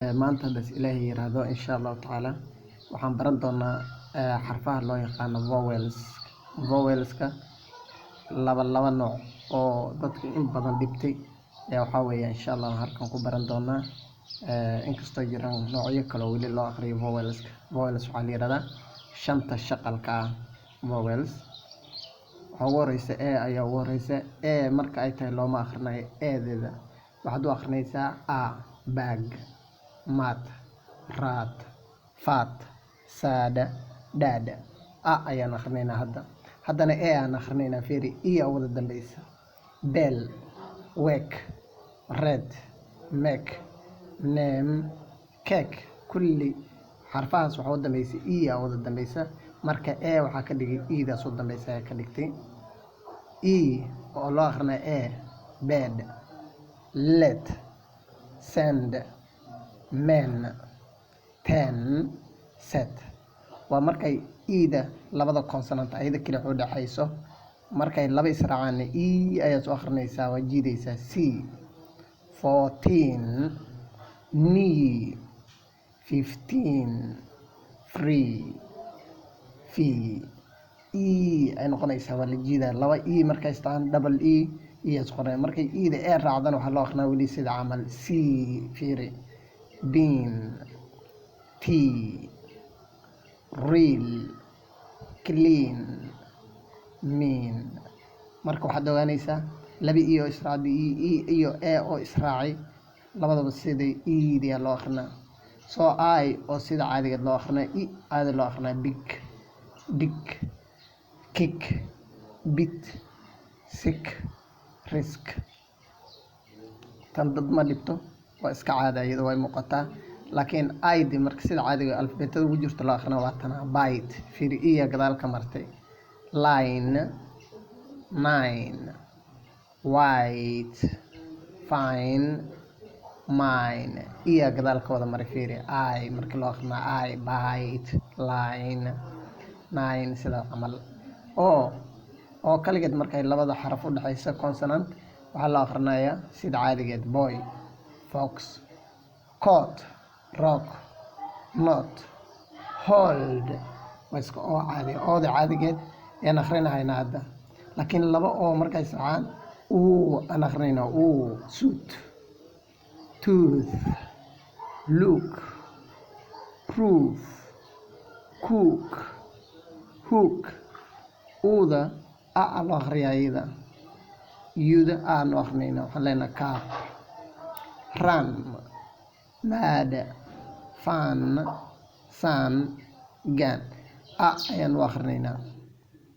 maanta bas Ilaahay yiraahdo insha Allah taala waxaan baran doonaa xarfaha loo yaqaan vowelska laba nooc oo dadka in badan dhibtay waxa weeye insha Allah halkan ku baran doonaa inkastoo jiraan noocyo kale oo wali loo akhriyo vowels waxa la yiraahdaa shanta shaqalka vowels waxa ugu horeysa ayaa ugu horeysa marka ay tahay looma akhrinayo deeda waxaad u akhrinaysaa bag mat rat fat sada dada ayaan akhrineynaa haddana aan akhrineynaa fiiri wada dambaysa bell wake red make name cake kulli xarfahaas waxa u dambaysa wada dambaysa marka waxa ka dhigay daas u dambaysa ka dhigtay oo loo akhrinayo bed let send men ten set waa markay labada consonant ayada kale u dhaxayso markay laba israacaan ayaa soo akhrinaysaa waa jiidaysaa c 14 knee 15 free fee ay noqonaysaa waa la jiidaa laba markay istaan double is qoreen markay raacdan waxa loo akhrinaa wali sida camal c fiiri bean tea real clean mean marka waxaad ogaanaysaa laba oo israacday iyo oo israacay labadaba sida yaa loo akhrinaa soo oo sida caadiga loo akhrinaa aad loo akhrinaa big dick kick bit sick risk tan dad ma dhibto waa iska caadi iyadoo way muuqataa laakiin marka sida caadiga alfabeetada ugu jirto loo akhrinaa waa tan bite fiiri gadaal ka martay line nine white fine mine gadaal ka wada maray fiiri marka loo akhrinaa bite line nine sida camal oo kaligeed markay labada xaraf u dhaxayso consonant waxa la akhrinayaa sida caadigeed boy fox coat rock not hold waska oo caadigeed aan akhrinaynaa hadda laakiin laba markay saacaan aan akhrinaynaa suit tooth look proof cook hook loo akhriyaa aan akhrinaynaa waxaan leenahay cap run mad fun sun gun ayaan u akhrinaynaa